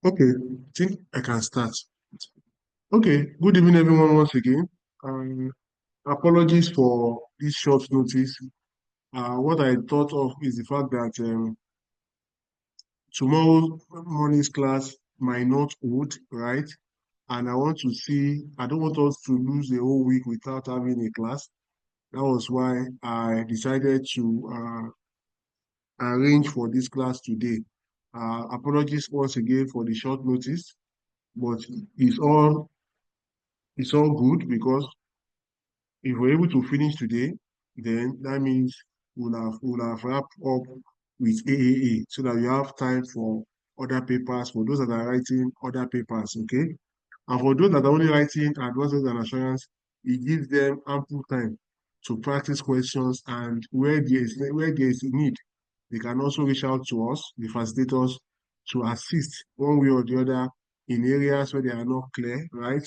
Okay, I think I can start. Okay, good evening, everyone, once again. Um, Apologies for this short notice. What I thought of is the fact that tomorrow morning's class might not hold, right? And I don't want us to lose the whole week without having a class. That was why I decided to arrange for this class today. Apologies once again for the short notice, but it's all it's all good because if we're able to finish today, then that means we'll have wrapped up with AAA so that we have time for other papers, for those that are writing other papers, okay? And for those that are only writing advances and assurance, it gives them ample time to practice questions, and where there is a need, they can also reach out to us, the facilitators, to assist one way or the other in areas where they are not clear, right?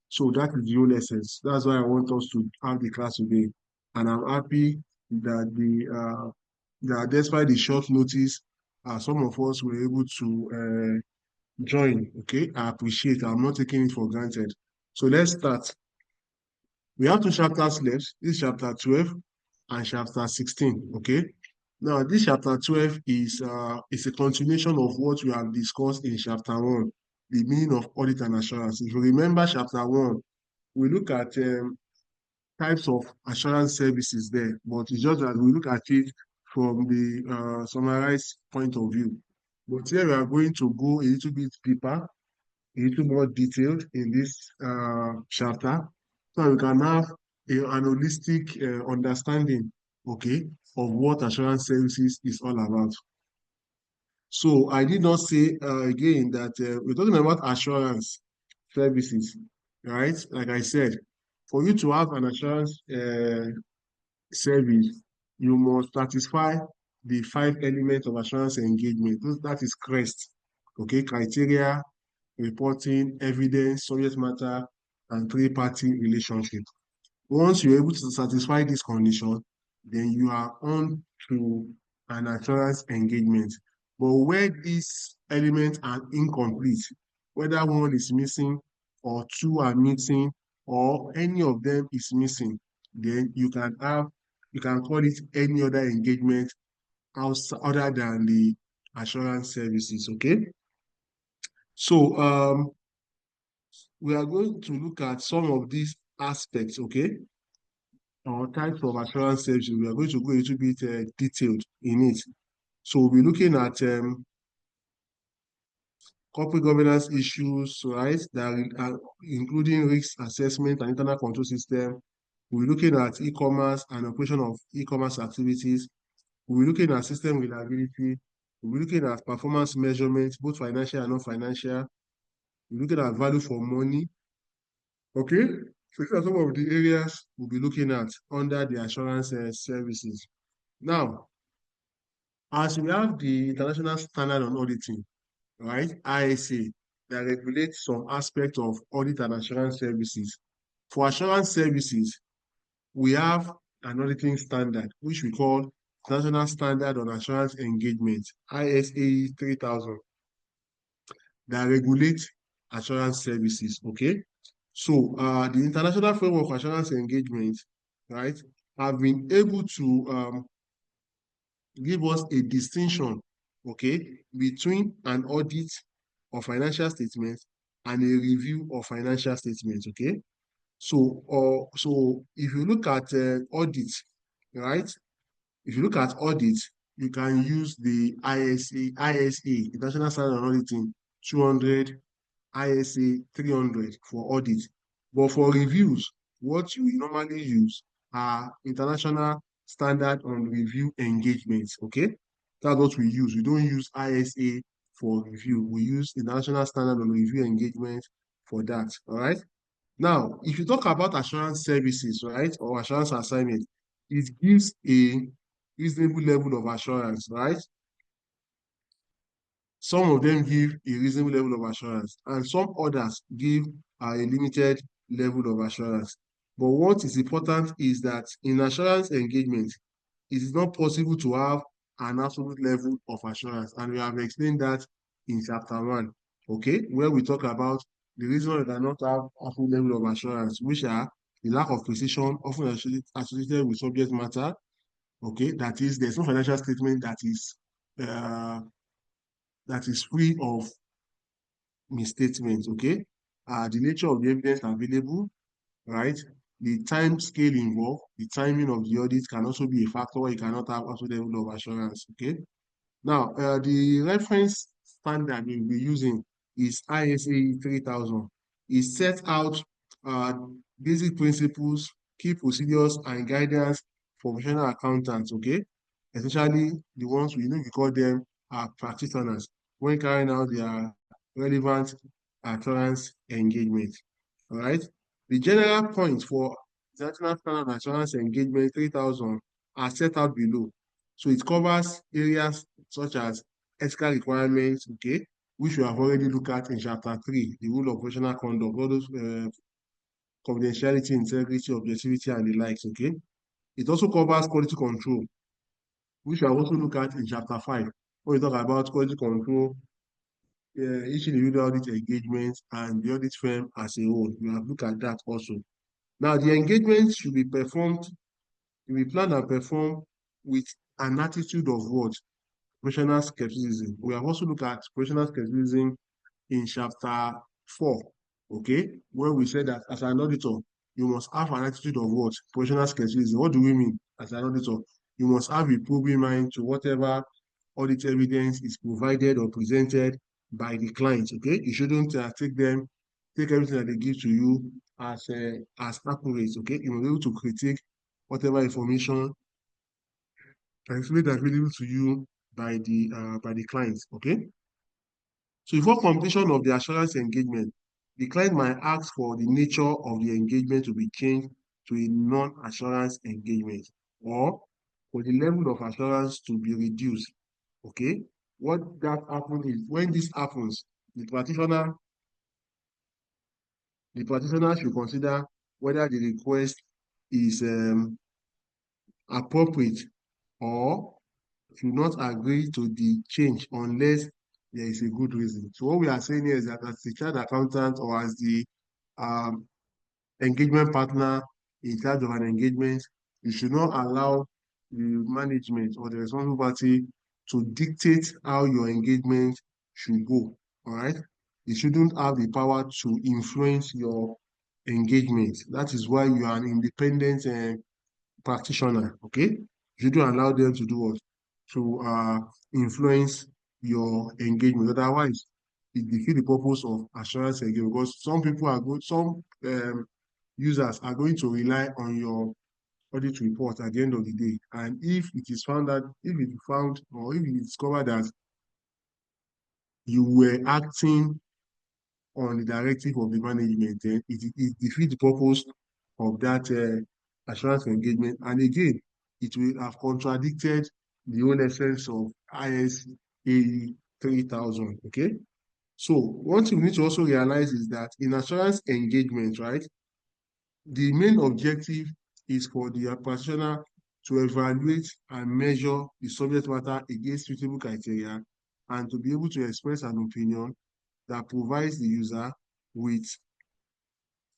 So that is the whole essence. That's why I want us to have the class today. And I'm happy that despite the short notice, some of us were able to join. Okay, I appreciate. I'm not taking it for granted. So let's start. We have two chapters left. This is chapter 12 and chapter 16. Okay. Now, this chapter 12 is a continuation of what we have discussed in chapter 1, the meaning of audit and assurance. If you remember chapter 1, we look at types of assurance services there, but it's just that we look at it from the summarized point of view. But here we are going to go a little bit deeper, a little more detailed in this chapter, so we can have an holistic understanding, okay, of what assurance services is all about. So I did not say again that we're talking about assurance services, right? Like I said, for you to have an assurance service, you must satisfy the five elements of assurance engagement. That is CREST, okay? Criteria, reporting, evidence, subject matter, and three-party relationship. Once you're able to satisfy this condition, then you are on to an assurance engagement. But where these elements are incomplete, whether one is missing or two are missing or any of them is missing, then you can call it any other engagement other than the assurance services, okay? So we are going to look at some of these aspects, okay? Or types of assurance services. We are going to go a little bit detailed in it. So we'll be looking at corporate governance issues, right, that are including risk assessment and internal control system. We're looking at e-commerce and operation of e-commerce activities. We're looking at system reliability. We're looking at performance measurement, both financial and non-financial. We're looking at value for money. Okay, so these are some of the areas we'll be looking at under the assurance services. Now, as we have the international standard on auditing, right, ISA, that regulates some aspect of audit and assurance services. For assurance services, we have an auditing standard, which we call National Standard on Assurance Engagement, ISA 3000, that regulates assurance services, okay? So the International Framework of Assurance Engagement, right, have been able to give us a distinction, okay, between an audit of financial statements and a review of financial statements, okay? So if you look at audit, right? If you look at audit, you can use the ISA, International Standard on Auditing 200, ISA 300 for audit. But for reviews, what you normally use are international standard on review engagements, okay? That's what we use. We don't use ISA for review. We use international standard on review engagement for that, all right? Now, if you talk about assurance services, right, or assurance assignment, it gives a reasonable level of assurance, right? Some of them give a reasonable level of assurance, and some others give a limited level of assurance. But what is important is that in assurance engagement, it is not possible to have an absolute level of assurance, and we have explained that in chapter 1. okay, where we talk about the reason we cannot have a full level of assurance, which are the lack of precision, often associated with subject matter, okay, that is, there's no financial statement uh, that is free of misstatements, okay, the nature of the evidence available, right? The time scale involved, the timing of the audit can also be a factor where you cannot have absolute level of assurance, okay? Now, the reference standard we'll be using is ISA 3000. It sets out uh, basic principles, key procedures, and guidance for professional accountants, okay? Especially the ones we call them practitioners when carrying out their relevant assurance engagement, all right? The general points for International Standard Assurance Engagement 3000 are set out below. So it covers areas such as ethical requirements, okay, which we have already looked at in chapter 3, the rule of professional conduct, all those confidentiality, integrity, objectivity, and the likes, okay. It also covers quality control, which we have also looked at in chapter 5, when we talk about quality control, each individual audit engagement, and the audit firm as a whole. We have looked at that also. Now, the engagement should be performed, we plan and perform with an attitude of what? Professional skepticism. We have also looked at professional skepticism in chapter 4, okay, where we said that as an auditor, you must have an attitude of what? Professional skepticism. What do we mean as an auditor? You must have a probing mind to whatever audit evidence is provided or presented by the client, okay? You shouldn't take everything that they give to you as accurate, okay? You must be able to critique whatever information that is made available to you by the client, okay? So before completion of the assurance engagement, the client might ask for the nature of the engagement to be changed to a non-assurance engagement or for the level of assurance to be reduced. Okay? What that happens is when this happens, the practitioner should consider whether the request is appropriate or should not agree to the change unless there is a good reason. So what we are saying here is that as the child accountant or as the um, engagement partner in charge of an engagement, you should not allow the management or the responsible party to dictate how your engagement should go. All right. You shouldn't have the power to influence your engagement. That is why you are an independent practitioner, okay? You don't allow them to do what? To influence your engagement. Otherwise, it defeats the purpose of assurance engagement because some people are good, some users are going to rely on your audit report at the end of the day. And if it is found that, if it is found or if it is discovered that you were acting on the directive of the management, then it defeats the purpose of that assurance engagement. And again, it will have contradicted the whole essence of ISA 3000. Okay. So one thing we need to also realize is that in assurance engagement, right, the main objective is for the practitioner to evaluate and measure the subject matter against suitable criteria and to be able to express an opinion that provides the user with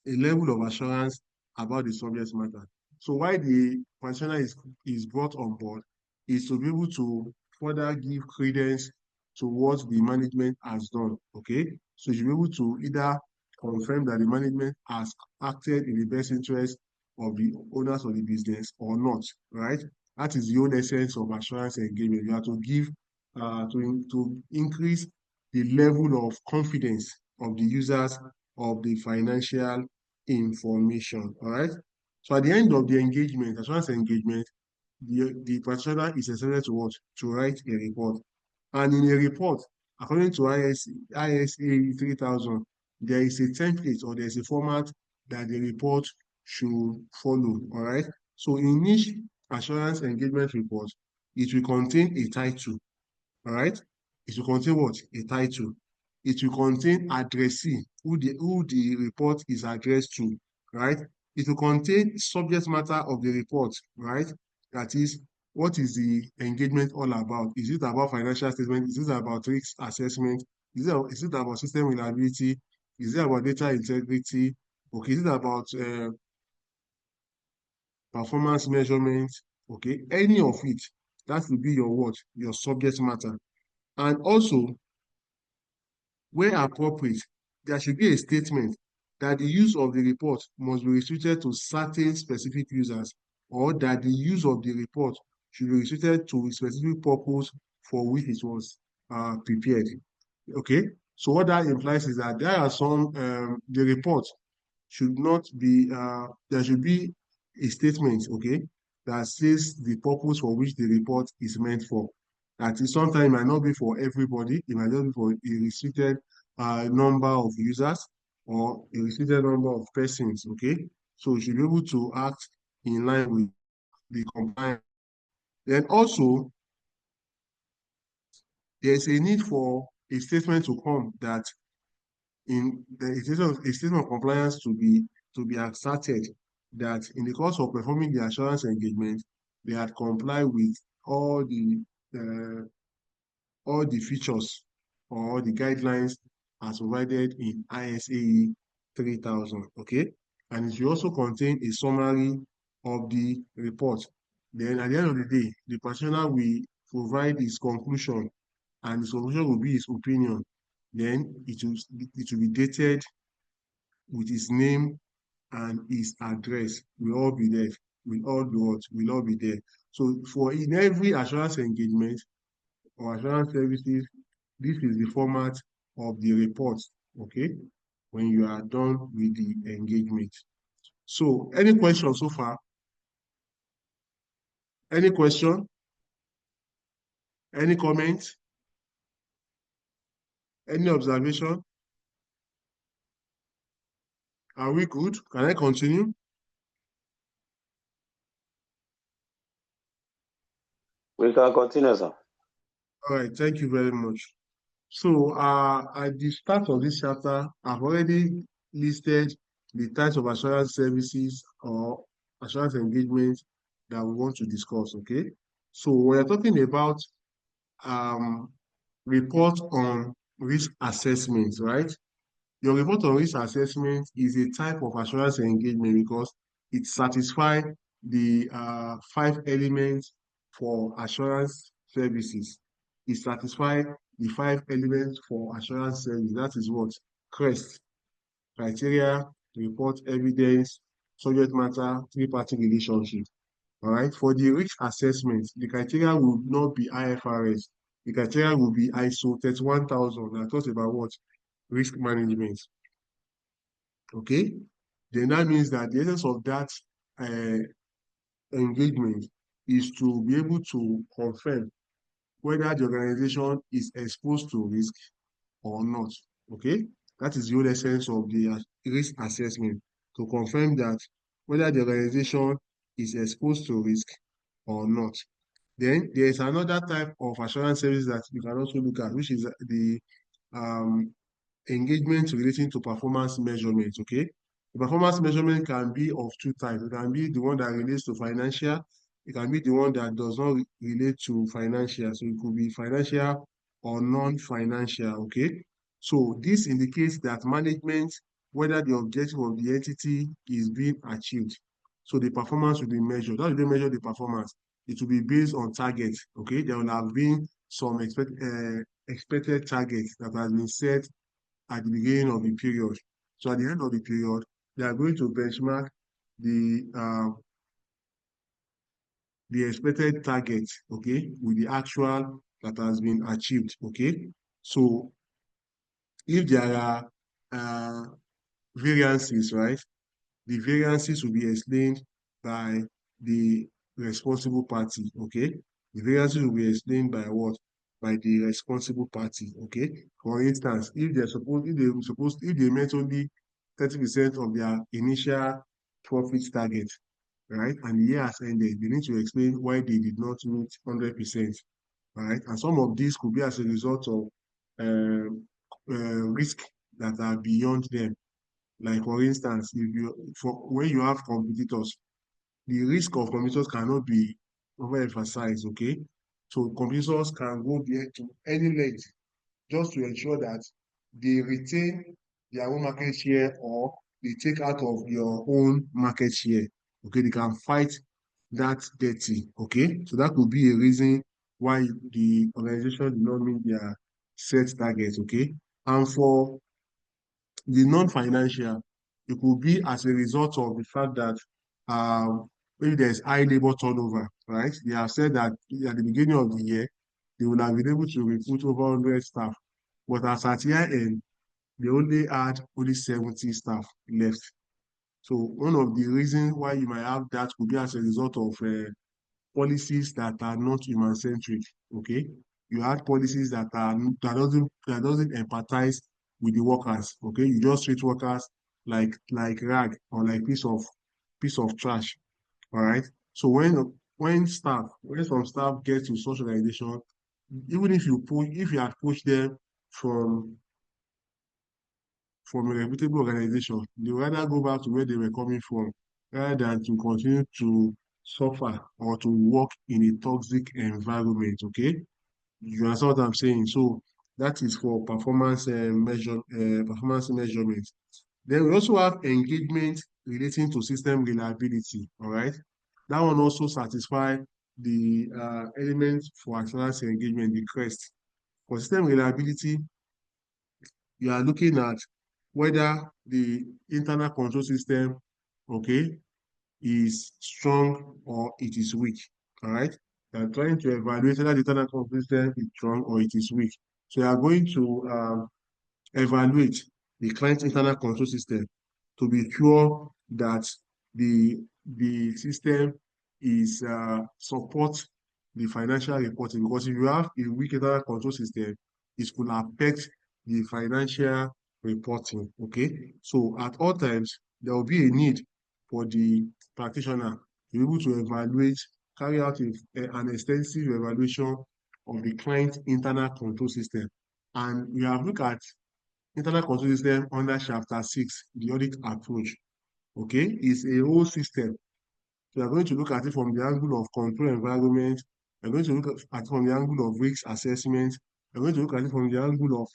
a level of assurance about the subject matter. So why the practitioner is brought on board is to be able to further give credence to what the management has done, okay? So you should be able to either confirm that the management has acted in the best interest of the owners of the business or not, right? That is the whole essence of assurance engagement. You have to give, to increase the level of confidence of the users of the financial information. All right. So at the end of the engagement, assurance engagement, the practitioner is expected to what? To write a report. And in a report, according to ISA 3000, there is a template or there is a format that the report should follow. All right. So in each assurance engagement report, it will contain a title. All right. It will contain what? A title. It will contain addressee, who the report is addressed to, right? It will contain subject matter of the report, right? That is, what is the engagement all about? Is it about financial statement? Is it about risk assessment? Is it about system reliability? Is it about data integrity? Okay, is it about performance measurement? Okay, any of it, that will be your what? Your subject matter. And also, where appropriate, there should be a statement that the use of the report must be restricted to certain specific users, or that the use of the report should be restricted to a specific purpose for which it was prepared. Okay, so what that implies is that there are some, the report should not be, there should be a statement, okay, that says the purpose for which the report is meant for. That is, sometimes it might not be for everybody, it might just be for a restricted number of users or a restricted number of persons, okay? So you should be able to act in line with the compliance. Then also, there's a need for a statement to come that in the a statement of compliance to be asserted that in the course of performing the assurance engagement, they had complied with all the uh, all the features or the guidelines as provided in ISAE 3000. Okay, and it should also contain a summary of the report. Then at the end of the day, the practitioner will provide his conclusion, and his conclusion will be his opinion. Then it will be dated with his name and his address. Will all be there. Will all be what? Will all be there. So for in every assurance engagement or assurance services, this is the format of the report. Okay, when you are done with the engagement. So any question so far? Any question? Any comment? Any observation? Are we good? Can I continue? We can continue, sir. All right, thank you very much. So at the start of this chapter, I've already listed the types of assurance services or assurance engagements that we want to discuss, okay? So we're talking about um, report on risk assessments, right? Your report on risk assessment is a type of assurance engagement because it satisfies the 5 elements for assurance services. It satisfies the 5 elements for assurance service. That is what? CREST, criteria, report, evidence, subject matter, three-party relationship. All right. For the risk assessment, the criteria will not be IFRS. The criteria will be ISO 31000. I talked about what? Risk management. Okay. Then that means that the essence of that uh, engagement is to be able to confirm whether the organization is exposed to risk or not. Okay. That is the whole essence of the risk assessment, to confirm that whether the organization is exposed to risk or not. Then there is another type of assurance service that you can also look at, which is the um, engagement relating to performance measurement. Okay, the performance measurement can be of 2 types. It can be the one that relates to financial. It can be the one that does not relate to financial. So it could be financial or non-financial. Okay, so this indicates that management, whether the objective of the entity is being achieved. So the performance will be measured. How do they measure the performance? It will be based on targets. Okay, there will have been some expected targets that has been set at the beginning of the period. So at the end of the period, they are going to benchmark the expected target, okay, with the actual that has been achieved, okay. So if there are uh, variances, right, the variances will be explained by the responsible party, okay? The variances will be explained by what? By the responsible party, okay? For instance, if they met only 30% of their initial profit target, right? And the year has ended, they need to explain why they did not meet 100%, right? And some of these could be as a result of risk that are beyond them. Like for instance, when you have competitors, the risk of competitors cannot be overemphasized, okay? So competitors can go there to any length just to ensure that they retain their own market share or they take out of your own market share. Okay, they can fight that dirty. Okay, so that could be a reason why the organization did not meet their set targets. Okay, and for the non-financial, it could be as a result of the fact that maybe there's high labor turnover, right? They have said that at the beginning of the year, they would have been able to recruit over 100 staff, but as at year end, they only had only 70 staff left. So one of the reasons why you might have that could be as a result of policies that are not human centric. Okay, you had policies that doesn't empathize with the workers. Okay, you just treat workers like rag or like piece of trash. All right. So when some staff get to such organization, even if you have pushed them from from a reputable organization, they would rather go back to where they were coming from rather than to continue to suffer or to work in a toxic environment. Okay, you understand what I'm saying? So that is for performance measurement. Then we also have engagement relating to system reliability. All right, that one also satisfy the element for assurance engagement, the CREST. For system reliability, you are looking at whether the internal control system, okay, is strong or it is weak. All right. You are trying to evaluate whether the internal control system is strong or it is weak. So you are going to evaluate the client's internal control system to be sure that the the system is support the financial reporting. Because if you have a weak internal control system, it could affect the financial reporting. Okay, so at all times there will be a need for the practitioner to be able to evaluate, carry out an extensive evaluation of the client's internal control system. And we have looked at internal control system under chapter 6, the audit approach. Okay, it's a whole system. So we are going to look at it from the angle of control environment. We're going to look at it from the angle of risk assessment. We're going to look at it from the angle of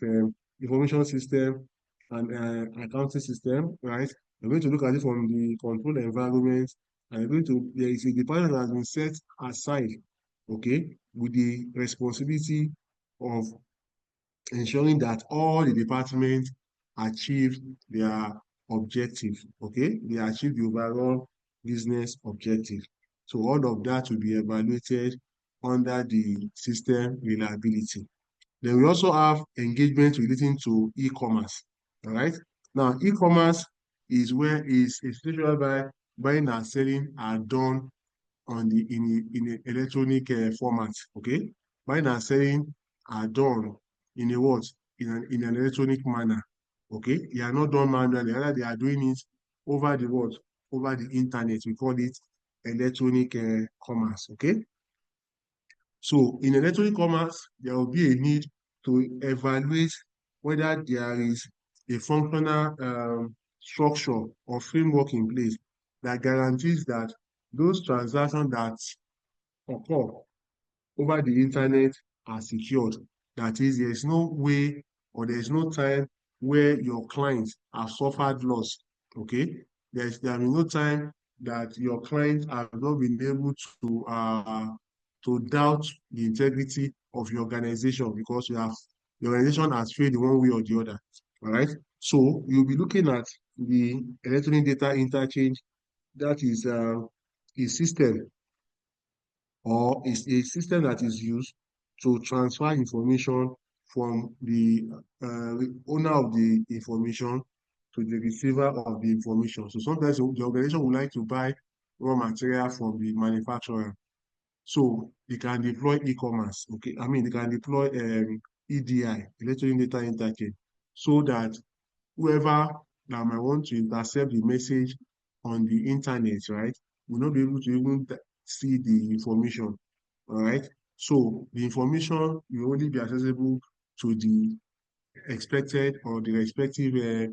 information system and accounting system, right? We're going to look at it from the control environment. And there is a department that has been set aside, okay, with the responsibility of ensuring that all the departments achieve their objective, okay? They achieve the overall business objective. So all of that will be evaluated under the system reliability. Then we also have engagement relating to e-commerce, all right? Now, e-commerce is a situation whereby buying and selling are done in a electronic format. Okay, buying and selling are done in a what in an electronic manner. Okay, they are not done manually, rather they are doing it over the what over the internet. We call it electronic commerce. Okay, so in electronic commerce there will be a need to evaluate whether there is a functional structure or framework in place that guarantees that those transactions that occur over the internet are secured. That is, there's no way or there's no time where your clients have suffered loss. Okay, there is no time that your clients have not been able to doubt the integrity of your organization because the organization has failed in one way or the other. All right. So you'll be looking at the electronic data interchange. That is a system or is a system that is used to transfer information from the owner of the information to the receiver of the information. So sometimes the organization would like to buy raw material from the manufacturer. So they can deploy e-commerce. Okay, I mean they can deploy EDI, electronic data interchange, so that whoever that might want to intercept the message on the internet, right, will not be able to even see the information. All right. So the information will only be accessible to the expected or the respective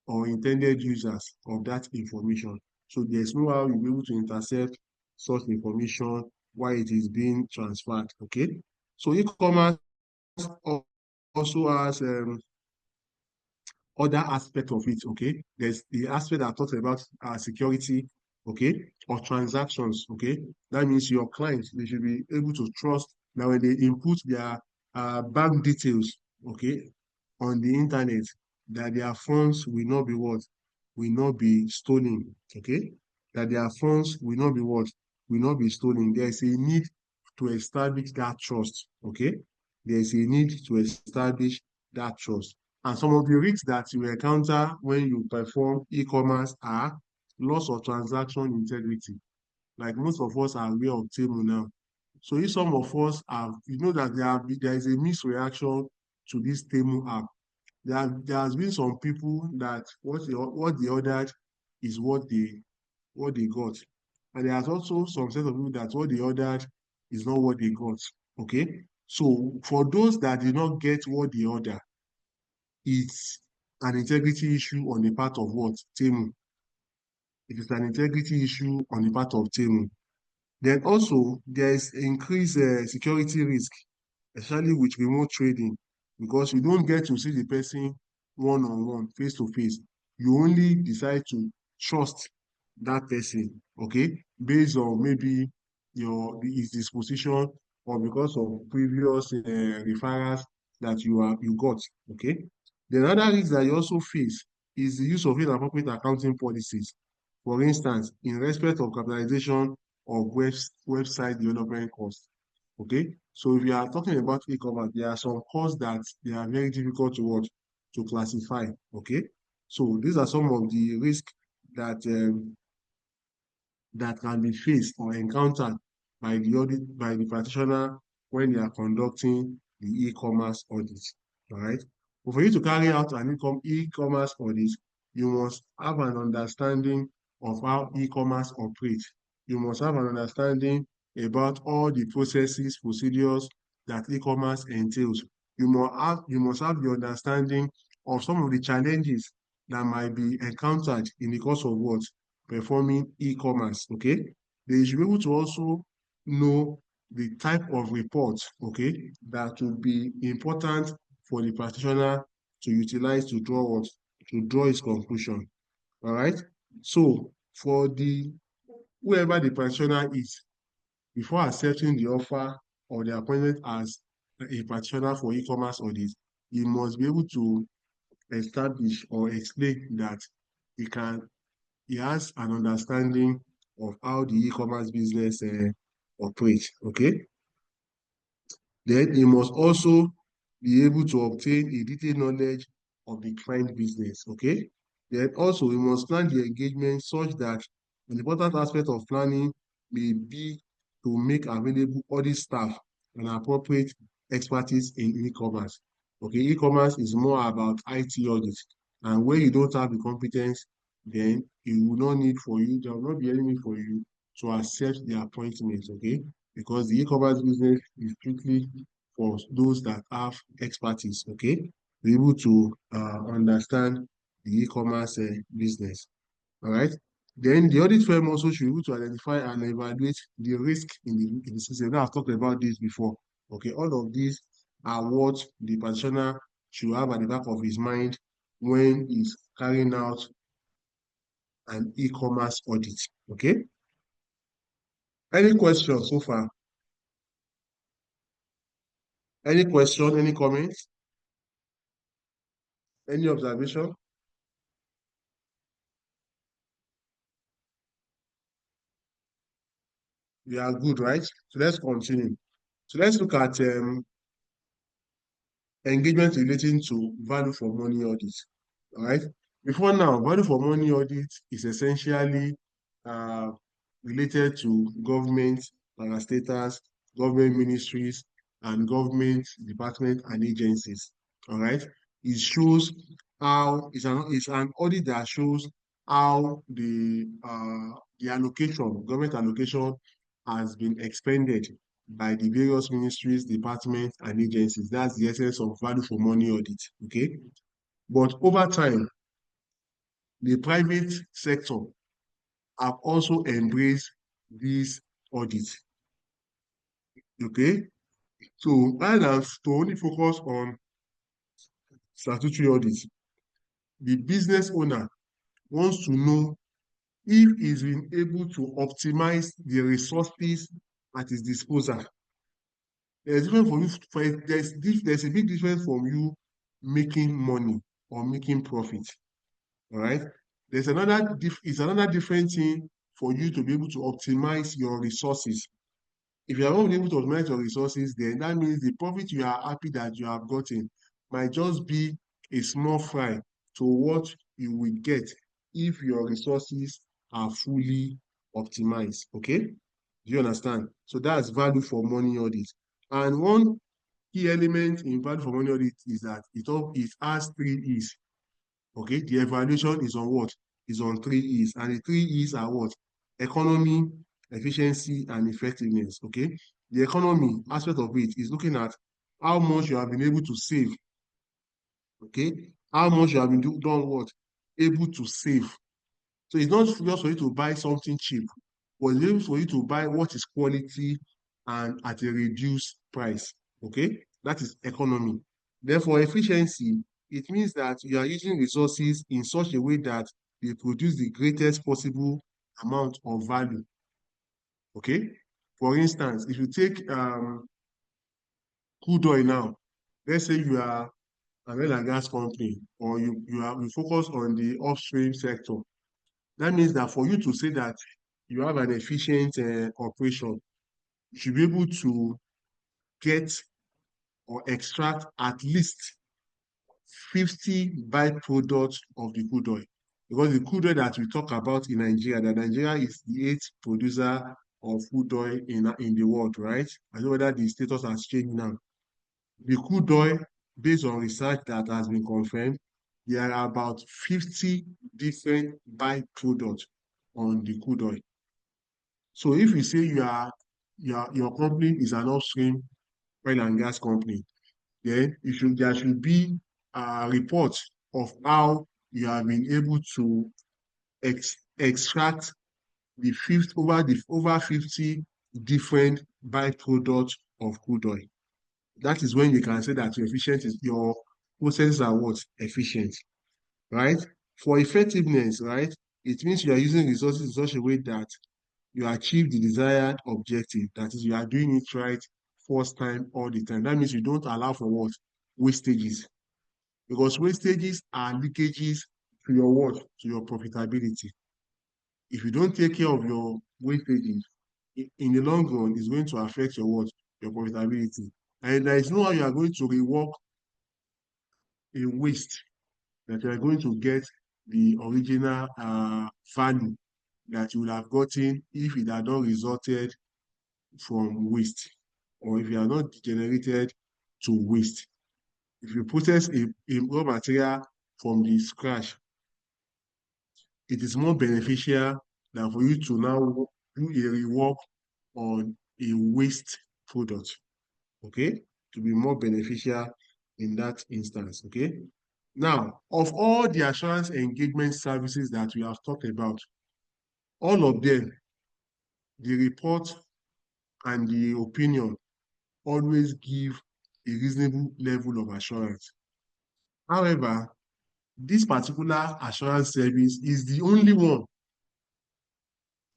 or intended users of that information. So there's no how you'll be able to intercept such information while it is being transferred. Okay. So e-commerce also has other aspect of it, okay? There's the aspect that talks about security, okay, or transactions, okay? That means your clients, they should be able to trust that when they input their bank details, okay, on the internet, that their funds will not be what? Will not be stolen, okay? That their funds will not be what? Will not be stolen. There is a need to establish that trust, okay? There is a need to establish that trust. And some of the risks that you encounter when you perform e-commerce are loss of transaction integrity. Like most of us are aware of Temu now. So if some of us have, you know that there is a misreaction to this Temu app. There has been some people that what they ordered is what they got. And there's also some set of people that what they ordered is not what they got. Okay. So for those that did not get what they ordered, it's an integrity issue on the part of what? Temu. It is an integrity issue on the part of Temu. Then also, there is increased security risk, especially with remote trading, because you don't get to see the person one-on-one, face-to-face. You only decide to trust that person, okay, based on maybe his disposition or because of previous referrals that you got, okay. The other risk that you also face is the use of inappropriate accounting policies. For instance, in respect of capitalization of website development costs. Okay, so if you are talking about e-commerce, there are some costs that they are very difficult to watch to classify. Okay, so these are some of the risks that that can be faced or encountered by the practitioner when they are conducting the e-commerce audit. All right. But for you to carry out an e-commerce audit, you must have an understanding of how e-commerce operates. You must have an understanding about all the processes, procedures that e-commerce entails. You must have the understanding of some of the challenges that might be encountered in the course of what? Performing e-commerce, okay? They should be able to also know the type of report, okay, that will be important for the practitioner to utilize to draw what? To draw his conclusion, all right? So for the whoever the practitioner is, before accepting the offer or the appointment as a practitioner for e-commerce audit, he must be able to establish or explain that he can he has an understanding of how the e-commerce business operates. Okay. Then he must also be able to obtain a detailed knowledge of the client business. Okay. Then also we must plan the engagement such that an important aspect of planning may be to make available audit staff and appropriate expertise in e-commerce. Okay, e-commerce is more about IT audit. And when you don't have the competence, then it will not need for you, there will not be any need for you to accept the appointment, okay? Because the e-commerce business is strictly for those that have expertise, okay? Be able to understand the e-commerce business, all right? Then the audit firm also should be able to identify and evaluate the risk in the system. Now, I've talked about this before, okay? All of these are what the practitioner should have at the back of his mind when he's carrying out an e-commerce audit, okay? Any questions so far? Any question, any comments, any observation? We are good, right? So let's continue. So let's look at engagement relating to value for money audit. All right. Before now, value for money audit is essentially uh, related to government, parastatals, government ministries, and government departments and agencies. All right. It shows how it's an audit that shows how the allocation, government allocation, has been expended by the various ministries, departments, and agencies. That's the essence of value for money audit. Okay. But over time, the private sector have also embraced this audit. Okay. So rather than to only focus on statutory audit. The business owner wants to know if he's been able to optimize the resources at his disposal. There's different from you, there's a big difference from you making money or making profit. All right. It's another different thing for you to be able to optimize your resources. If you are not able to optimize your resources, then that means the profit you are happy that you have gotten might just be a small fry to what you will get if your resources are fully optimized. Okay? Do you understand? So that's value for money audit. And one key element in value for money audit is that it has 3 E's. Okay, the evaluation is on what? Is on 3 E's. And the 3 E's are what? Economy, efficiency, and effectiveness. Okay. The economy aspect of it is looking at how much you have been able to save. Okay. How much you have been done what? Able to save. So it's not just for you to buy something cheap, but it's for you to buy what is quality and at a reduced price. Okay, that is economy. Therefore, efficiency, it means that you are using resources in such a way that they produce the greatest possible amount of value. Okay, for instance, if you take crude oil now, let's say you are an oil and gas company, or you focus on the upstream sector. That means that for you to say that you have an efficient operation, you should be able to get or extract at least 50 byproducts of the crude oil. Because the crude oil that we talk about in Nigeria, that Nigeria is the 8th producer of crude oil in the world, right? I don't know whether the status has changed now. The crude oil, based on research that has been confirmed, there are about 50 different byproducts on the crude oil. So if you say your company is an upstream oil and gas company, then there should be a report of how you have been able to extract over 50 different byproducts of crude oil. That is when you can say that your processes are what? Efficient, right? For effectiveness, right? It means you are using resources in such a way that you achieve the desired objective. That is, you are doing it right first time all the time. That means you don't allow for what? Wastages. Because wastages are leakages to your what? To your profitability. If you don't take care of your wastages, in the long run, it's going to affect your what? Your profitability. And there is no how you are going to rework a waste that you are going to get the original value that you would have gotten if it had not resulted from waste, or if you are not generated to waste. If you process a raw material from the scratch, it is more beneficial than for you to now do a rework on a waste product. Okay, to be more beneficial in that instance. Okay, now of all the assurance engagement services that we have talked about, all of them, the report and the opinion always give a reasonable level of assurance. However, this particular assurance service is the only one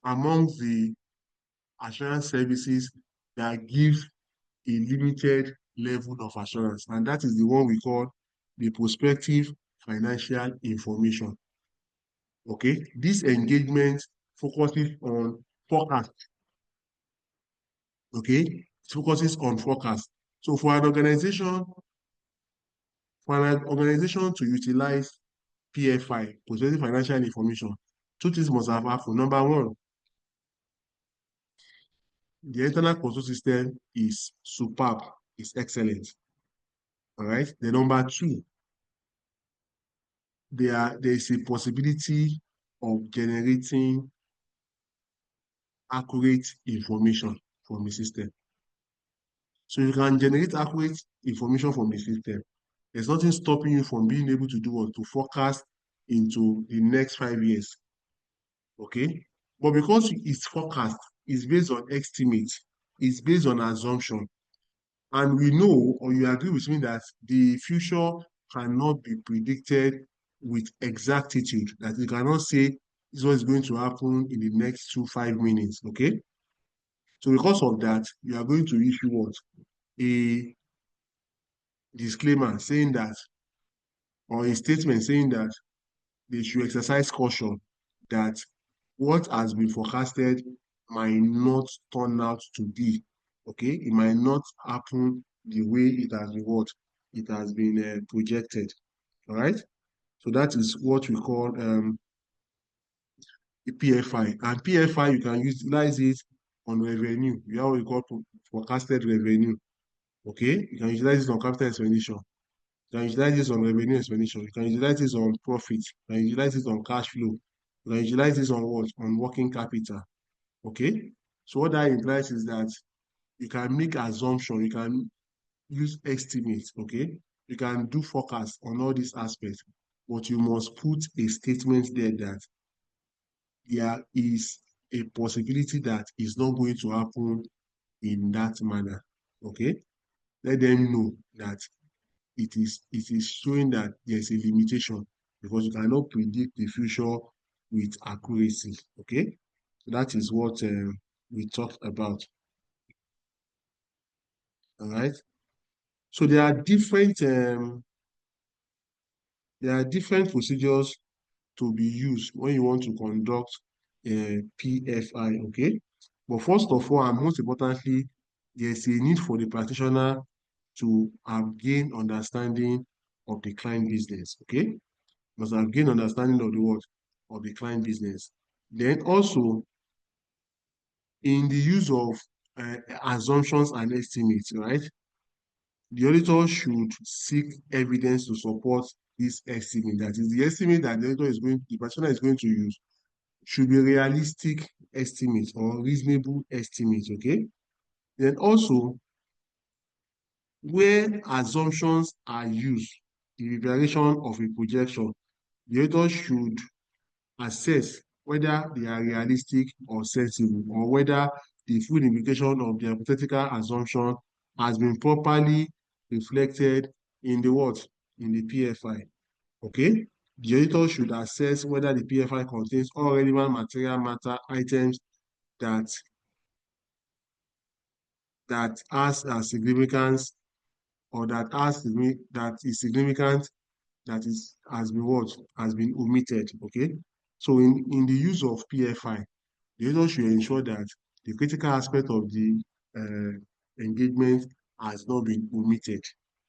among the assurance services that gives a limited level of assurance, and that is the one we call the prospective financial information. Okay, this engagement focuses on forecast. Okay, it focuses on forecast. So for an organization to utilize PFI, prospective financial information, two things must have happened. Number one, the internal control system is superb, is excellent. All right. The number two, there is a possibility of generating accurate information from the system. So you can generate accurate information from the system. There's nothing stopping you from being able to do what? To forecast into the next 5 years. Okay? But because it's forecast, it's based on estimates, it's based on assumption. And we know, or you agree with me, that the future cannot be predicted with exactitude, that you cannot say this is what is going to happen in the next 5 minutes, okay? So because of that, you are going to issue what? A disclaimer saying that, or a statement saying that they should exercise caution, that what has been forecasted might not turn out to be, okay? It might not happen the way it has been what? It has been projected, all right? So that is what we call a PFI. And PFI, you can utilize it on revenue. We have what we call forecasted revenue, okay? You can utilize it on capital expenditure. You can utilize this on revenue expenditure. You can utilize this on profit. You can utilize this on cash flow. You can utilize this on what? On working capital. Okay? So what that implies is that you can make assumption, you can use estimates, okay? You can do forecast on all these aspects, but you must put a statement there that there is a possibility that it's not going to happen in that manner. Okay? Let them know that it is showing that there's a limitation because you cannot predict the future with accuracy. Okay, so that is what we talked about. All right. So there are different procedures to be used when you want to conduct a PFI. Okay, but first of all, and most importantly, there's a need for the practitioner to have gained understanding of the client business. Okay, must have gained understanding of the what? Of the client business. Then also in the use of assumptions and estimates, right? The auditor should seek evidence to support this estimate. That is the estimate that the practitioner is going to use should be realistic estimate or reasonable estimate, okay? Then also, where assumptions are used in the preparation of a projection, the auditor should assess whether they are realistic or sensible, or whether the full implication of the hypothetical assumption has been properly reflected in the what? In the PFI. Okay? The auditor should assess whether the PFI contains all relevant material matter items that has a significance, or that is significant, that is has been what? Has been omitted. Okay? So in the use of PFI, the auditor should ensure that the critical aspect of the engagement has not been omitted.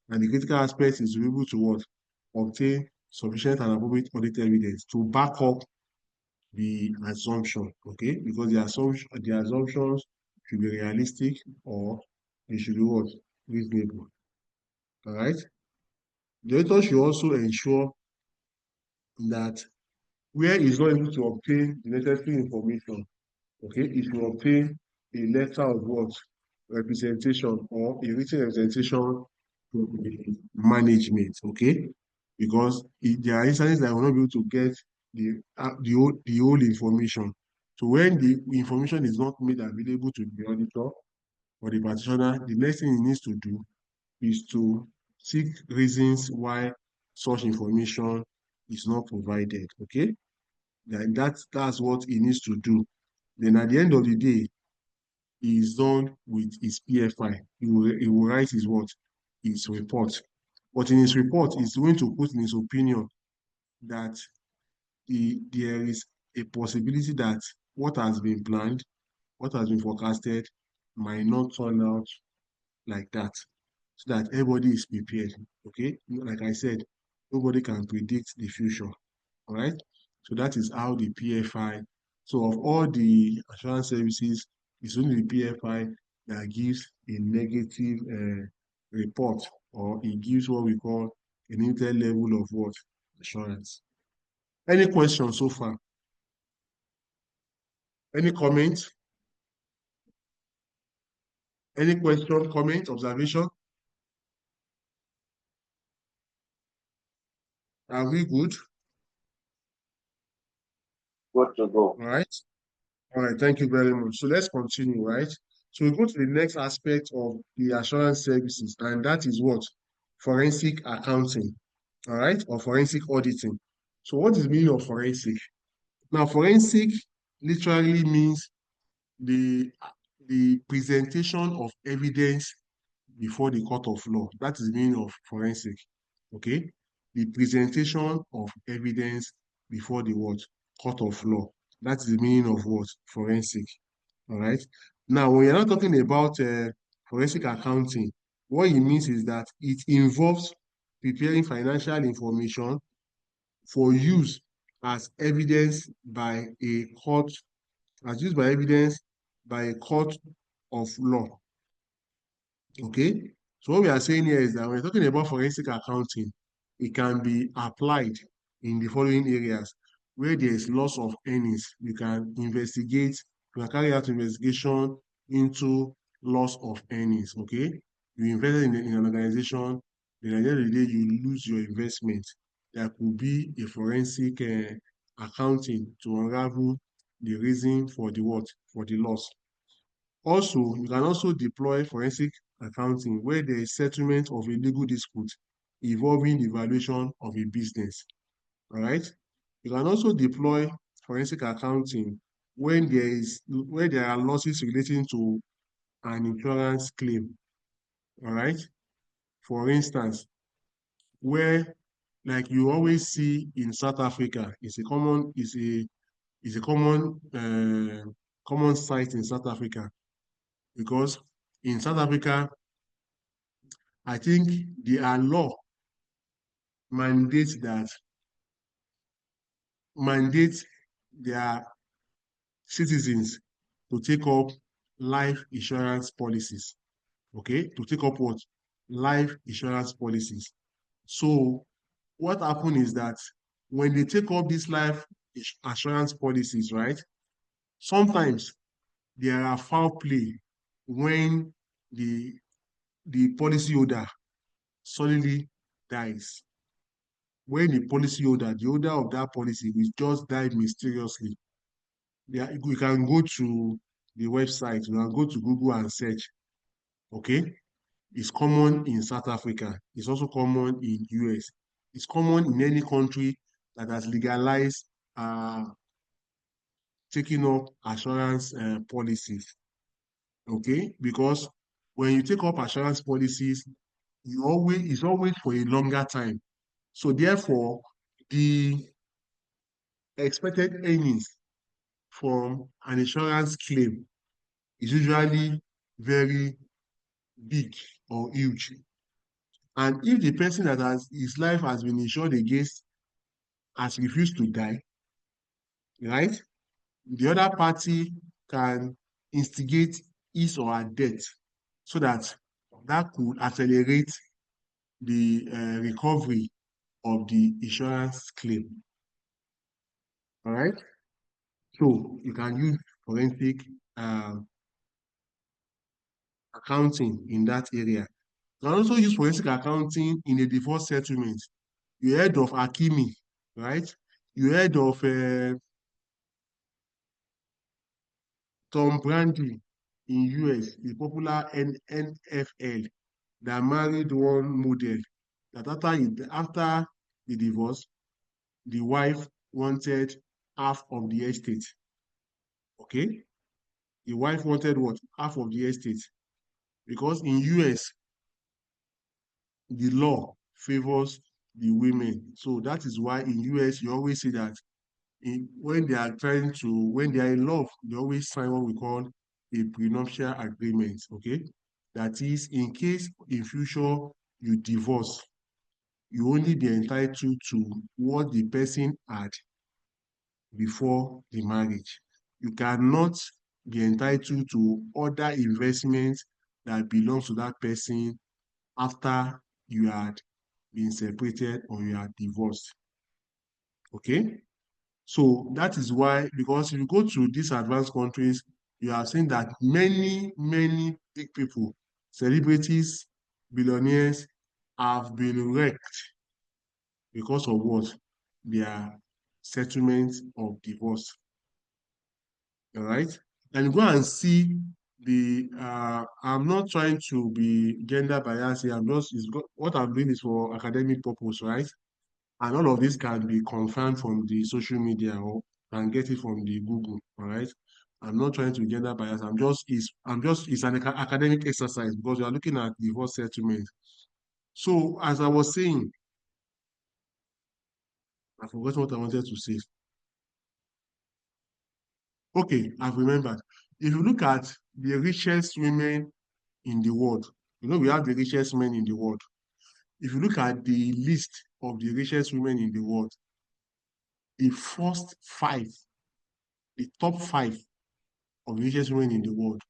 And the critical aspect is to be able to what? Obtain sufficient and appropriate audit evidence to back up the assumption, okay? Because the assumptions should be realistic, or they should be what? Reasonable. All right? The auditor should also ensure that where is not able to obtain the necessary information, okay, if you obtain a letter of what? Representation, or a written representation from the management, okay? Because there are instances that will not be able to get the whole information. So when the information is not made available to the auditor or the practitioner, the next thing he needs to do is to seek reasons why such information is not provided, okay? Then that's what he needs to do. Then at the end of the day, he is done with his PFI. He will write his what? His report. But in his report, he's going to put in his opinion that there is a possibility that what has been planned, what has been forecasted, might not turn out like that. So that everybody is prepared. Okay? Like I said, nobody can predict the future. All right? So that is how the PFI, so of all the assurance services, it's only the PFI that gives a negative report, or it gives what we call a limited level of what? Assurance. Any questions so far? Any comment? Any question, comment, observation? Are we good? Good to go. All right. All right. Thank you very much. So let's continue, right? So we go to the next aspect of the assurance services, and that is what? Forensic accounting. all right, or forensic auditing. So what is the meaning of forensic? Now, forensic literally means the the presentation of evidence before the court of law. That is the meaning of forensic. Okay? The presentation of evidence before the what? Court of law. That is the meaning of what? Forensic. All right. Now, when you're not talking about forensic accounting, what it means is that it involves preparing financial information for use as evidence by a court, as used by evidence by a court of law. Okay? So what we are saying here is that when we're talking about forensic accounting, it can be applied in the following areas where there is loss of earnings. You can investigate, you can carry out investigation into loss of earnings. Okay? You invested in an organization, then at the end of the day, you lose your investment. There could be a forensic accounting to unravel the reason for the what? For the loss. Also, you can also deploy forensic accounting where there is settlement of a legal dispute involving the valuation of a business. All right. You can also deploy forensic accounting when there are losses relating to an insurance claim. All right. For instance, where like you always see in South Africa, it's a common sight in South Africa because in South Africa I think their law mandates that mandates their citizens to take up life insurance policies. Okay, to take up what? Life insurance policies. So what happened is that when they take up these life insurance policies, right? Sometimes there are foul play when the the policyholder suddenly dies. When the holder of that policy will just die mysteriously. We can go to the website, we can go to Google and search. Okay? It's common in South Africa. It's also common in US. It's common in any country that has legalized taking up assurance policies. Okay? Because when you take up assurance policies, it's always for a longer time. So therefore, the expected earnings from an insurance claim is usually very big or huge. And if the person that has his life has been insured against has refused to die, right? The other party can instigate his or her death so that that could accelerate the recovery of the insurance claim. All right. So you can use forensic uh, accounting in that area. You can also use forensic accounting in a divorce settlement. You heard of Akimi, right? You heard of Tom Brady in US, the popular NFL that married one model that after the divorce, the wife wanted half of the estate. Okay? The wife wanted what? Half of the estate. Because in US, the law favors the women. So that is why in US you always see that when they are in love, they always sign what we call a prenuptial agreement. Okay, that is in case in future you divorce, you only be entitled to what the person had before the marriage. You cannot be entitled to other investments that belongs to that person after you had been separated or you are divorced. Okay? So that is why, because if you go to these advanced countries, you are seeing that many big people, celebrities, billionaires, have been wrecked because of what? Their settlement of divorce. All right? And go and see I'm not trying to be gender biased here. What I'm doing is for academic purpose, right? And all of this can be confirmed from the social media or can get it from the Google. All right. I'm not trying to gender bias. It's an academic exercise because we are looking at divorce settlement. So as I was saying, I forgot what I wanted to say. Okay, I've remembered. If you look at the richest women in the world, we have the richest men in the world. If you look at the list of the richest women in the world, the first five, the top five of the richest women in the world,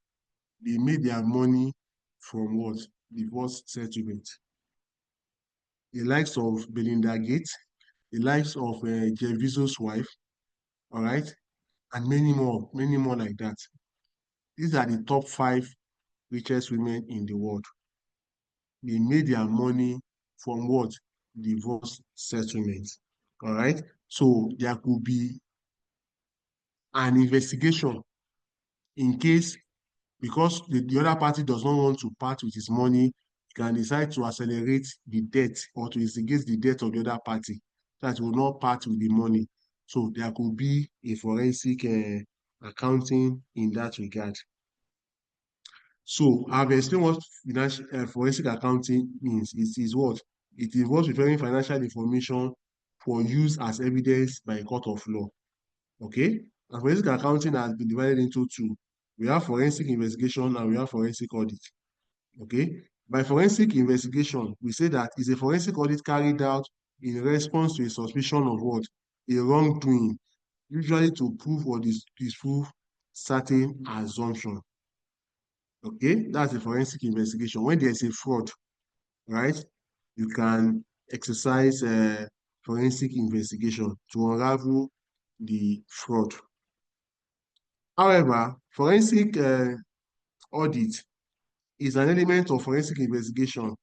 they made their money from what? Divorce settlement. The likes of Belinda Gates, the likes of Jeff Bezos' wife, all right, and many more like that. These are the top five richest women in the world. They made their money from what? Divorce settlement. All right. So there could be an investigation in case because the other party does not want to part with his money, he can decide to accelerate the debt or to instigate the debt of the other party so that he will not part with the money. So there could be a forensic accounting in that regard. So I've explained what forensic accounting means. It is what? It involves preparing financial information for use as evidence by a court of law. Okay? And forensic accounting has been divided into two. We have forensic investigation and we have forensic audit. Okay? By forensic investigation, we say that it's a forensic audit carried out in response to a suspicion of what? A wrongdoing, usually to prove or disprove certain assumption. Okay, that's a forensic investigation. When there's a fraud, right, you can exercise forensic investigation to unravel the fraud. However, forensic audit is an element of forensic investigation.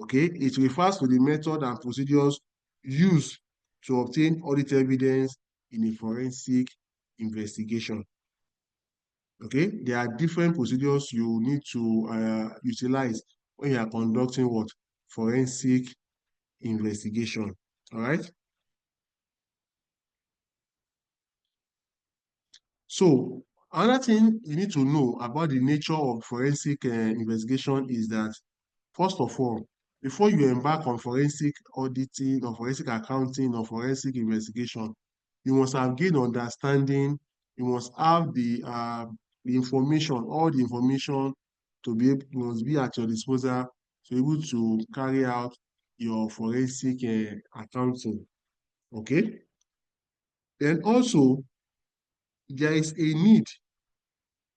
Okay, it refers to the method and procedures used to obtain audit evidence in a forensic investigation. Okay, there are different procedures you need to utilize when you are conducting what? Forensic investigation. All right. So another thing you need to know about the nature of forensic investigation is that, first of all, before you embark on forensic auditing or forensic accounting or forensic investigation, you must have gained understanding, you must have the information, all the information to be able, must be at your disposal to be able to carry out your forensic accounting. Okay? Then also, there is a need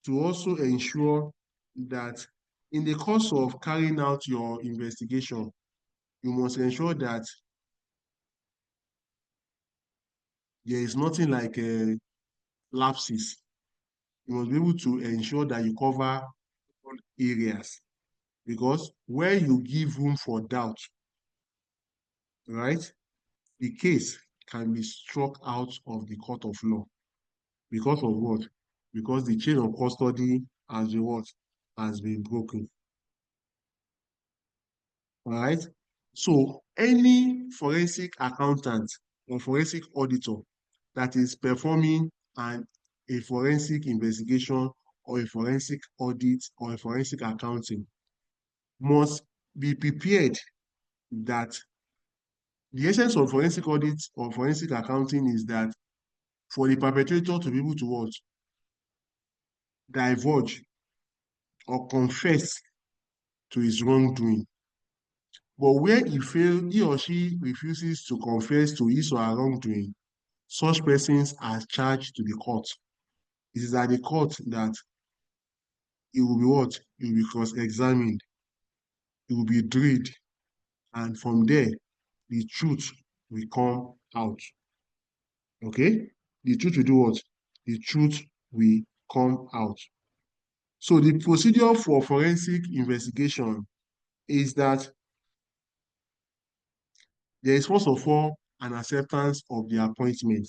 to also ensure that in the course of carrying out your investigation, you must ensure that there is nothing like lapses. You must be able to ensure that you cover all areas because where you give room for doubt, right, the case can be struck out of the court of law because of what? Because the chain of custody has been what? Has been broken. All right. So any forensic accountant or forensic auditor that is performing a forensic investigation or a forensic audit or a forensic accounting must be prepared that the essence of forensic audit or forensic accounting is that for the perpetrator to be able to what? Divulge or confess to his wrongdoing. But where he or she refuses to confess to his or her wrongdoing, such persons are charged to the court. It is at the court that it will be what? It will be cross-examined, it will be drilled, and from there, the truth will come out. Okay? The truth will do what? The truth will come out. So the procedure for forensic investigation is that there is first of all an acceptance of the appointment.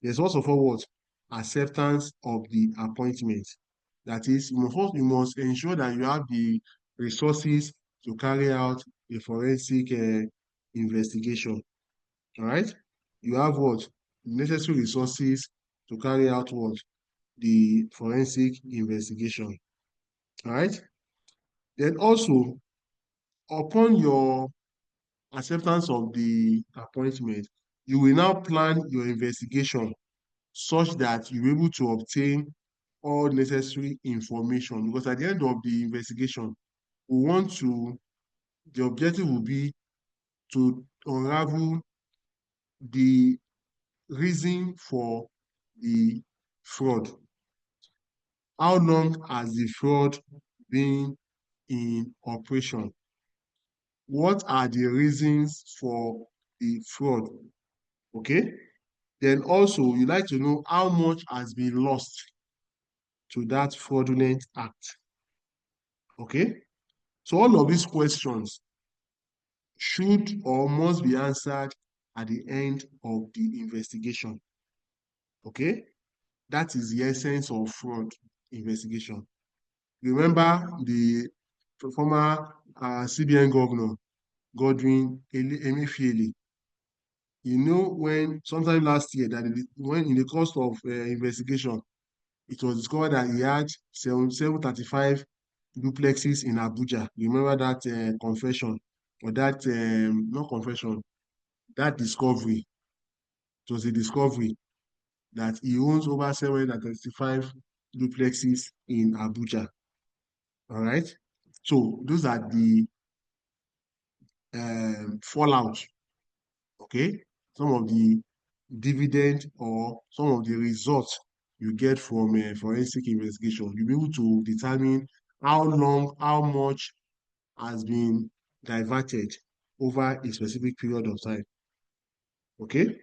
There's first of all what? Acceptance of the appointment. That is, you must ensure that you have the resources to carry out a forensic investigation. All right? You have what? Necessary resources to carry out what? The forensic investigation. All right? Then also, upon your acceptance of the appointment, you will now plan your investigation such that you're able to obtain all necessary information. Because at the end of the investigation, we want to, the objective will be to unravel the reason for the fraud. How long has the fraud been in operation? What are the reasons for the fraud? Okay. Then also, you like to know how much has been lost to that fraudulent act. Okay. So all of these questions should or must be answered at the end of the investigation. Okay. That is the essence of fraud investigation. Remember the former CBN governor, Godwin Emefiele. You know, when sometime last year, that when in the course of investigation, it was discovered that he had 735 duplexes in Abuja. Remember that confession, or that, not confession, that discovery. It was a discovery that he owns over 735 duplexes in Abuja. All right. So those are the fallout. Okay. Some of the dividend or some of the results you get from a forensic investigation. You'll be able to determine how long, how much has been diverted over a specific period of time. Okay.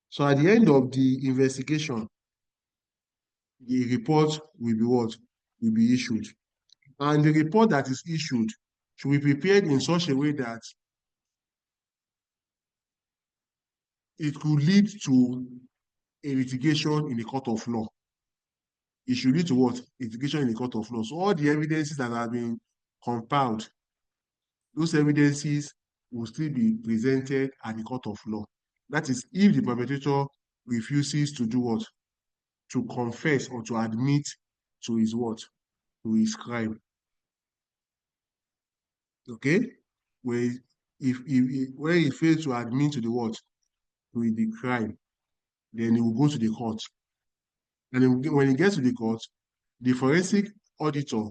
So at the end of the investigation, the report will be what? Will be issued. And the report that is issued should be prepared in such a way that it could lead to a litigation in the court of law. It should lead to what? Litigation in the court of law. So all the evidences that have been compiled, those evidences will still be presented at the court of law. That is, if the perpetrator refuses to do what? To confess or to admit to his what? To his crime. Okay? Where where he fails to admit to the what? To the crime, then he will go to the court. And then when he gets to the court, the forensic auditor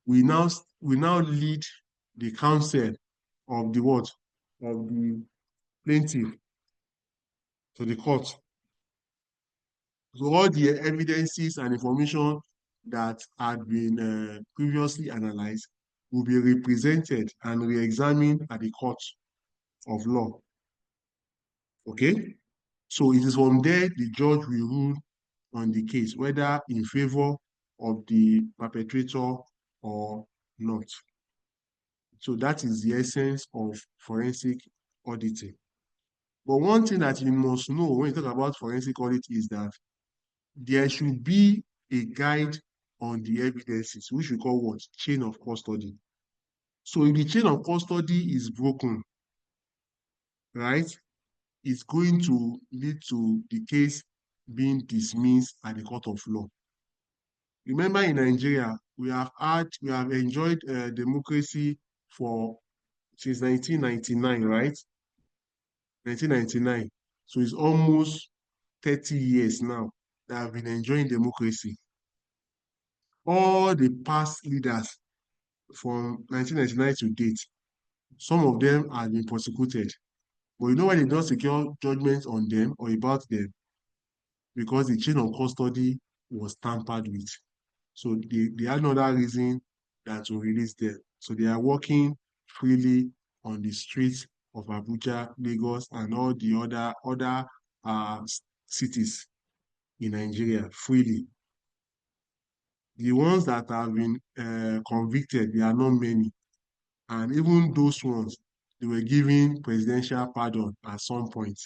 will now lead the counsel of the what? Of the plaintiff to the court. So all the evidences and information that had been previously analyzed will be represented and re-examined at the court of law. Okay? So it is from there the judge will rule on the case, whether in favor of the perpetrator or not. So that is the essence of forensic auditing. But one thing that you must know when you talk about forensic audit is that there should be a guide on the evidences, which we call what? Chain of custody. So if the chain of custody is broken, right, it's going to lead to the case being dismissed at the court of law. Remember, in Nigeria, we have enjoyed democracy for since 1999, right? 1999. So it's almost 30 years now that have been enjoying democracy. All the past leaders from 1999 to date, some of them have been prosecuted. But you know why they don't secure judgments on them or about them? Because the chain of custody was tampered with. So they had another reason than to release them. So they are working freely on the streets of Abuja, Lagos, and all the other cities in Nigeria freely. The ones that have been convicted, they are not many. And even those ones, they were given presidential pardon at some point.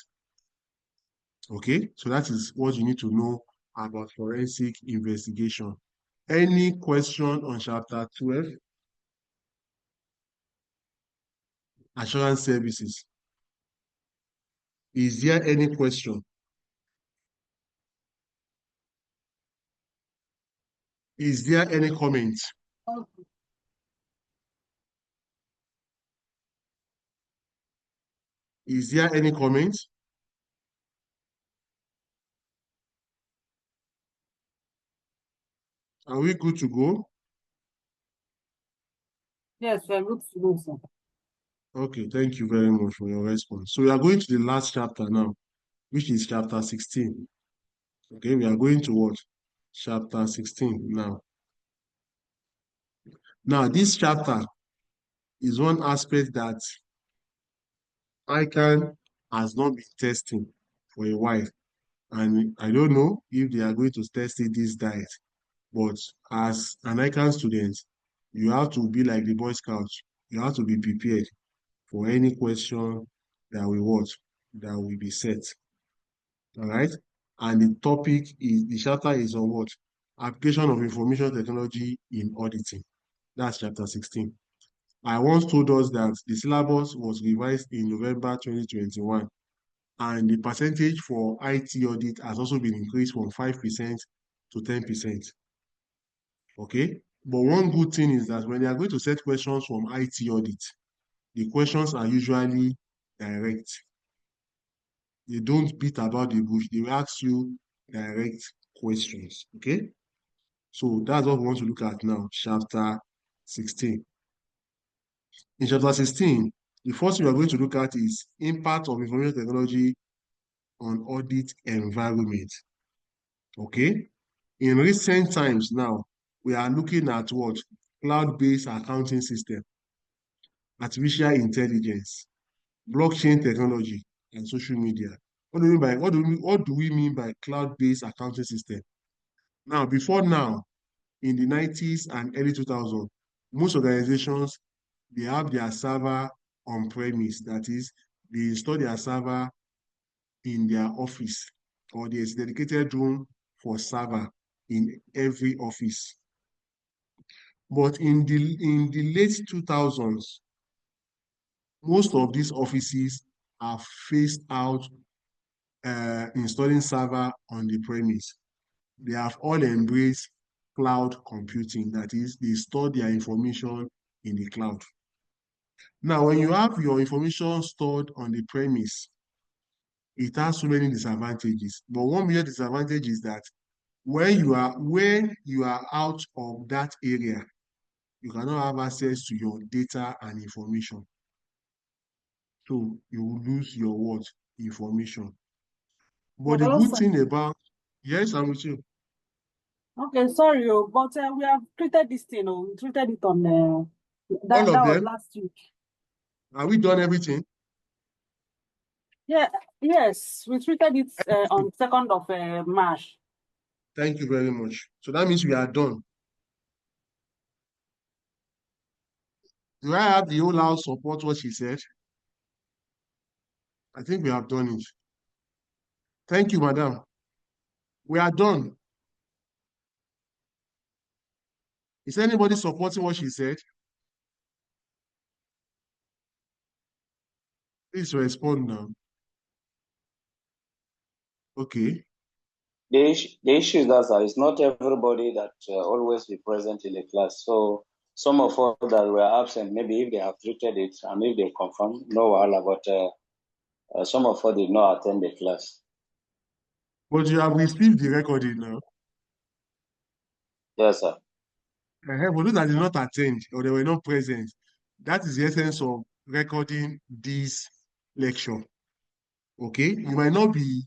Okay, so that is what you need to know about forensic investigation. Any question on chapter 12? Assurance services. Is there any question? Is there any comment? Is there any comment? Are we good to go? Yes, we're good to go, sir. Okay, thank you very much for your response. So we are going to the last chapter now, which is chapter 16. Okay, we are going to what? Chapter 16 now. Now, this chapter is one aspect that ICAN has not been testing for a while. And I don't know if they are going to test it this diet. But as an ICAN student, you have to be like the Boy Scouts. You have to be prepared for any question that we watch, that will be set. All right? And the topic is, the chapter is on what? Application of information technology in auditing. That's chapter 16. I once told us that the syllabus was revised in November 2021, and the percentage for IT audit has also been increased from 5% to 10%. Okay? But one good thing is that when they are going to set questions from IT audit, the questions are usually direct. They don't beat about the bush. They will ask you direct questions. Okay? So that's what we want to look at now, chapter 16. In chapter 16, the first thing we are going to look at is impact of information technology on audit environment. Okay? In recent times now, we are looking at what? Cloud-based accounting system, artificial intelligence, blockchain technology, and social media. What do we mean by cloud-based accounting system? Now, before now, in the 90s and early 2000s, most organizations, they have their server on premise. That is, they install their server in their office, or there's dedicated room for server in every office. But in the late 2000s, most of these offices have phased out installing server on the premise. They have all embraced cloud computing. That is, they store their information in the cloud. Now, when you have your information stored on the premise, it has so many disadvantages. But one major disadvantage is that when you are out of that area, you cannot have access to your data and information. So you will lose your what? Information. But the Hello, good sir. thing about, yes, I'm with you. Okay, sorry, but we have treated this thing, we treated it on All that of was them, last week. are we done everything? Yeah, yes, we treated it on 2nd of March. Thank you very much. So that means we are done. Do I have the whole house support what she said? I think we have done it. Thank you, madam. We are done. Is anybody supporting what she said? Please respond now. Okay. The issue is that, sir, it's not everybody that always be present in the class. So some of us that were absent, maybe if they have treated it and if they confirm, no wahala, but some of us did not attend the class. But you have received the recording now. Yes, sir. For those that did not attend or they were not present, that is the essence of recording this lecture. Okay, it might not be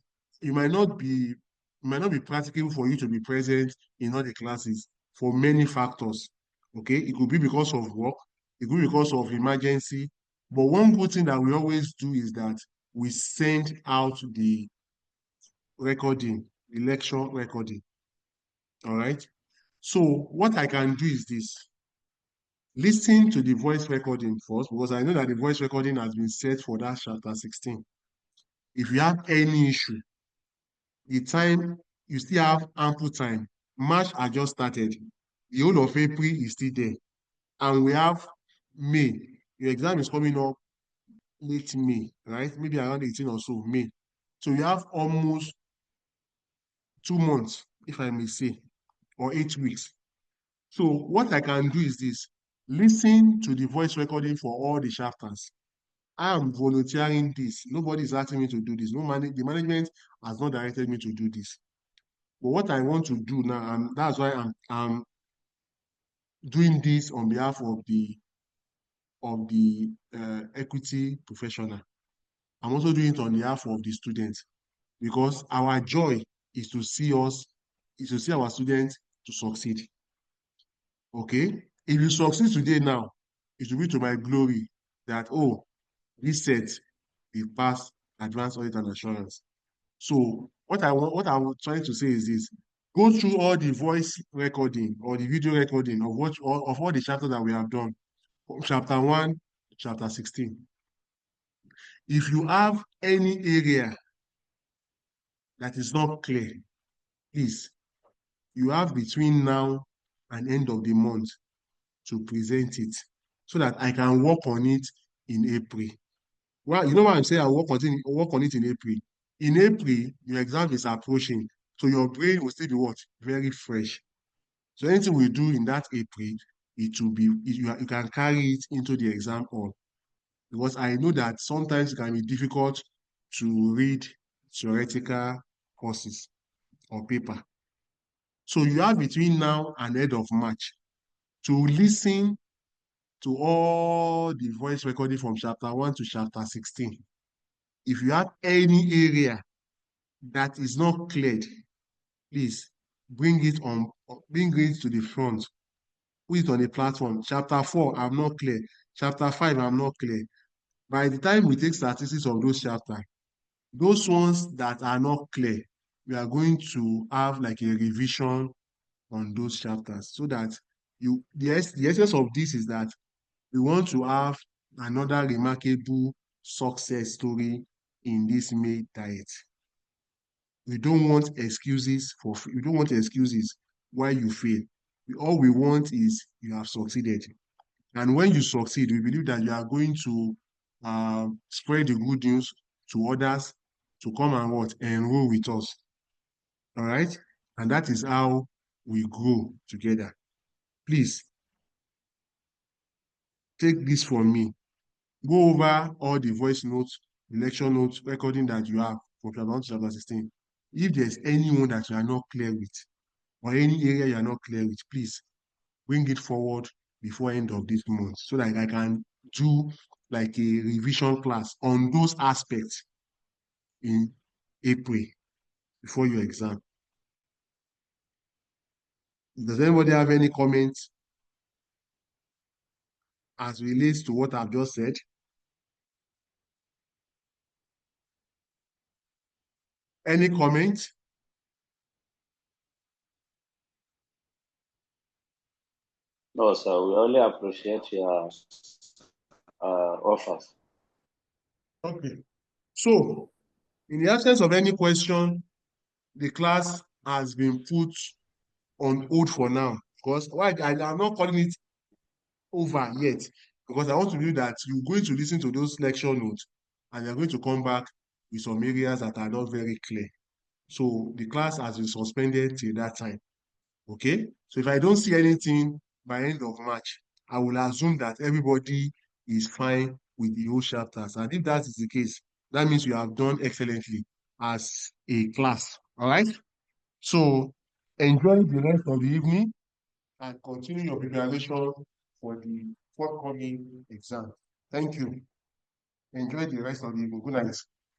practical for you to be present in all the classes for many factors. Okay, it could be because of work, it could be because of emergency. But one good thing that we always do is that we send out the recording, the lecture recording. All right. So what I can do is this. Listen to the voice recording first, because I know that the voice recording has been set for that chapter 16. If you have any issue, the time, you still have ample time. March has just started. The whole of April is still there. And we have May. Your exam is coming up late May, right? Maybe around 18 or so, May. So you have almost 2 months, if I may say, or 8 weeks. So what I can do is this: listen to the voice recording for all the chapters. I am volunteering this. Nobody is asking me to do this. The management has not directed me to do this. But what I want to do now, and that's why I'm doing this on behalf of the equity professional. I'm also doing it on behalf of the students, because our joy is to see our students to succeed. Okay? If you succeed today now, it will be to my glory that, oh, this set will pass advanced audit and assurance. So what I'm trying to say is this: go through all the voice recording or the video recording of all the chapters that we have done, from chapter 1 to chapter 16. If you have any area that is not clear, please, you have between now and end of the month to present it, so that I can work on it in April. Well, you know what I'm saying? I'll work on it in April. In April, your exam is approaching, so your brain will still be what? Very fresh. So anything we do in that April, it will be, you can carry it into the exam hall. Because I know that sometimes it can be difficult to read theoretical courses or paper. So you have between now and end of March to listen to all the voice recording from chapter 1 to chapter 16. If you have any area that is not cleared, please bring it to the front. Put it on a platform. Chapter 4, I'm not clear. Chapter 5, I'm not clear. By the time we take statistics of those chapters, those ones that are not clear, we are going to have like a revision on those chapters, so that the essence of this is that we want to have another remarkable success story in this May diet. We don't want excuses why you fail. All we want is you have succeeded. And when you succeed, we believe that you are going to spread the good news to others to come and enroll with us. All right? And that is how we grow together. Please, take this from me. Go over all the voice notes, the lecture notes, recording that you have from chapter 1 to chapter 16. If there's anyone that you are not clear with, or any area you are not clear with, please bring it forward before end of this month, so that I can do like a revision class on those aspects in April before your exam. Does anybody have any comments as relates to what I've just said? Any comment? No, sir. We only appreciate your offers. Okay. So, in the absence of any question, the class has been put on hold for now, because why I'm not calling it over yet, because I want to do that. You're going to listen to those lecture notes, and you're going to come back with some areas that are not very clear. So the class has been suspended till that time. Okay? So if I don't see anything by end of March, I will assume that everybody is fine with the whole chapters. And if that is the case, that means you have done excellently as a class. All right? So enjoy the rest of the evening and continue your preparation for the forthcoming exam. Thank you. Enjoy the rest of the evening. Good night.